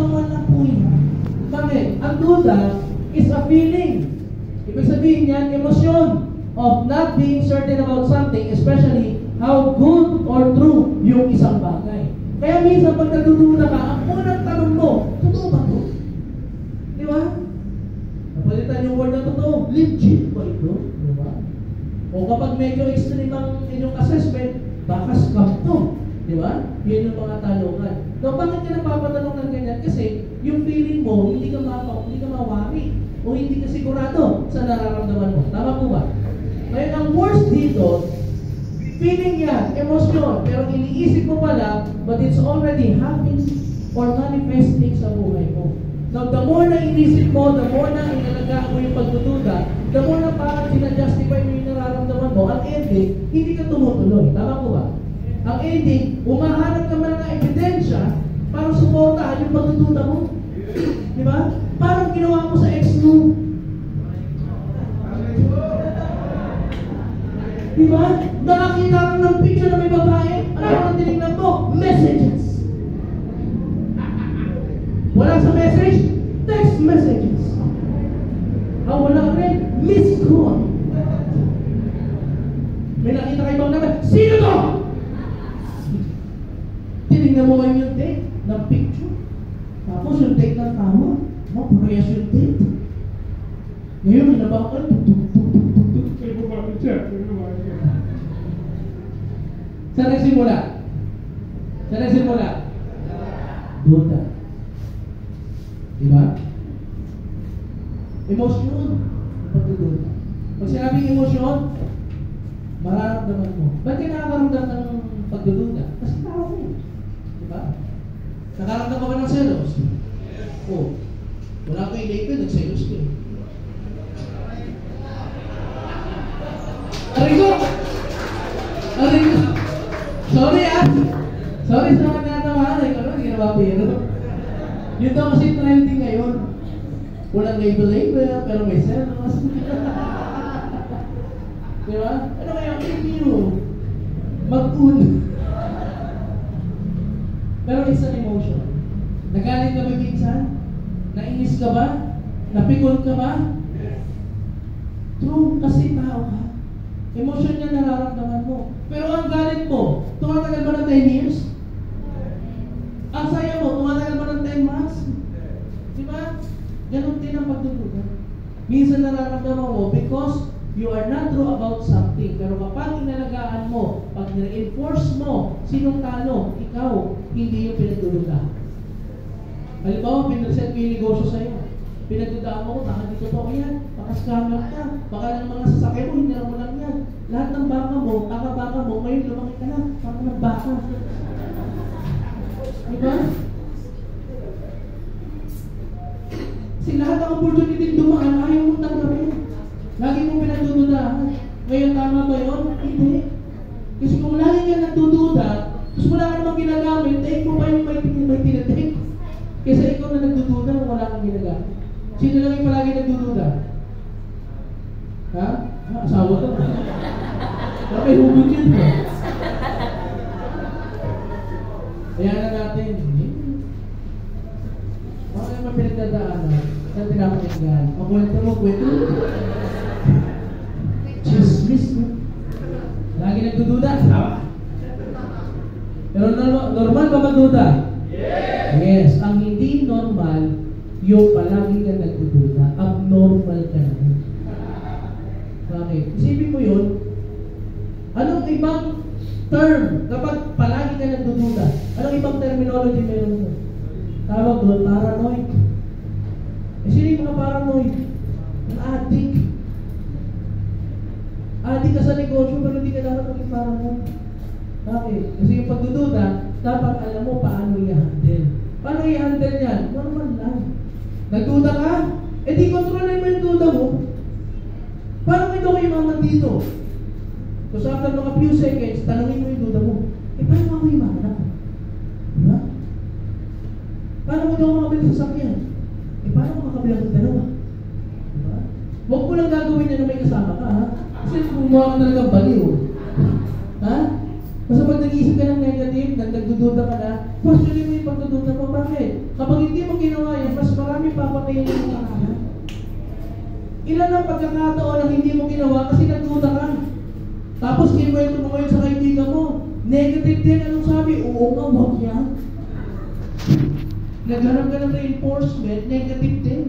normal lang po yan. Bakit? Ang duda is a feeling. Ibig sabihin yan, emosyon of not being certain about something, especially how good or true yung isang bagay. Kaya minsan pag nagdududa ka, ang unang tanong mo, totoo ba ito? Di ba? Napalitan yung word na totoo, legit ba ito? Di ba? O kapag medyo extreme ang inyong assessment, baka scam to. Di ba? Yun yung mga tanungan. So, bakit ka napapatanong ng ganyan? Kasi yung feeling mo, hindi ka mawari o hindi ka sigurado sa nararamdaman mo. Tama po ba? Ngayon, ang worst dito, feeling yan, emosyon, pero iniisip mo pala, but it's already happening or manifesting sa buhay mo. Now, the more na inisip mo, the more na inalagaan mo yung pagdududa, the more na parang sinajustify mo yung nararamdaman mo, ang ending, hindi ka tumutuloy. Tama po ba? Ang ending, umahanap ka man ng ebidensya para suportahan yung pagdududa mo. Di ba? Parang ginawa mo sa ex mo. Di ba? Nakakita ka ng picture na may babae, ano ang tinignan mo? Messages. Wala sa message? Text messages. Wala rin? Miss call. May nakita kayo bang naman? Sino to? Tinignan mo ngayon yung date ng picture. Tapos yung date ng tama. Parehas yung date. Ngayon, hinabakan. Kayo po ba siya? Saan nagsimula? Saan nagsimula? Duda. Diba? Emosyon. Pagdududa. Pag sinabing emosyon, mararamdaman mo. Ba't ka nakakaramdam ng pagdududa? Kasi tao mo. Diba? Nakaramdam ka ba ng selos? Oo. Wala ko yung label, nagselos ko. Arigo! Arigo! Sorry Sorry sa mga natamaan. Ikaw naman, ginawa pero. Yun daw kasi trending ngayon. Walang label, pero may selos. Diba? Ano kaya ang review? Mag-un. Pero it's an emotion. Nagalit ka ba minsan? Nainis ka ba? Napikon ka ba? True, kasi tao ka. Emotion niya nararamdaman mo. Pero ang galit mo, tumatagal ba ng 10 years? Ang saya mo, tumatagal ba ng 10 months? Diba? Ganon din ang pagdududa. Minsan nararamdaman mo because you are not true about something. Pero kapag inalagaan mo, pag nire-enforce mo, sinong talo? Ikaw, hindi yung pinagdududa. Halimbawa, pinag-set ko yung negosyo sa'yo. Pinagdudaan mo ko, baka di totoo yan. Baka scammer ka. Baka ng mga sasakyan mo, hindi mo lang yan. Lahat ng baka mo, baka mo, ngayon lumaki ka na. Baka ng baka. Diba? Kasi lahat ng opportunity dumaan, ayaw mong tanggapin. Lagi mong pinagdududahan. Ngayon, tama ba yun? Hindi. Kasi kung lagi ka nagdududa, tapos wala ka namang ginagamit, take mo pa yung may tinatake. Kasi ikaw na nagdududa kung wala kang ginagamit. Sino lang yung palagi nagdududa? Ha? Asawa to. Pero may hugot yun. Kaya na natin. Baka naman pinagdadaanan. Saan pinapakinggan? Makwento mo, kwento. Chismis mo. Lagi nagdududa. Pero normal ba magduda? Yes. Ang hindi normal, yung palagi ka nagdududa. Abnormal ka na. Bakit? Isipin mo yun. Anong ibang term kapag palagi ka nagdududa? Anong ibang terminology meron mo? Tawag doon, paranoid. Sino yung mga paranoid? Ang addict. Addict ka sa negosyo, pero hindi ka dapat maging paranoid. Bakit? Kasi yung pagdududa, dapat alam mo paano i-handle. Paano i-handle yan? Normal lang. Nagduda ka? Eh di kontrolin mo yung duda mo. Paano mo ito kayo maman dito? So after mga few seconds, tanongin mo yung duda mo. Eh paano ako yung maman? Diba? Paano mo ito ako makabili sa sakyan? Eh paano mo makabili ang dalawa? Diba? Huwag mo lang gagawin niya na may kasama ka, ha? Kasi gumawa ka talagang baliw. Ha? Basta pag nag-iisip ka ng negative, nagdududa ka na, questionin mo yung pagdududa mo. Bakit? Kapag hindi mo yung pangalan. Ilan ang pagkakataon na hindi mo ginawa kasi nagduda ka. Tapos kinuwento mo ngayon sa kaibigan mo. Negative din. Anong sabi? Oo nga, wag yan. Naghanap ka ng reinforcement, negative din.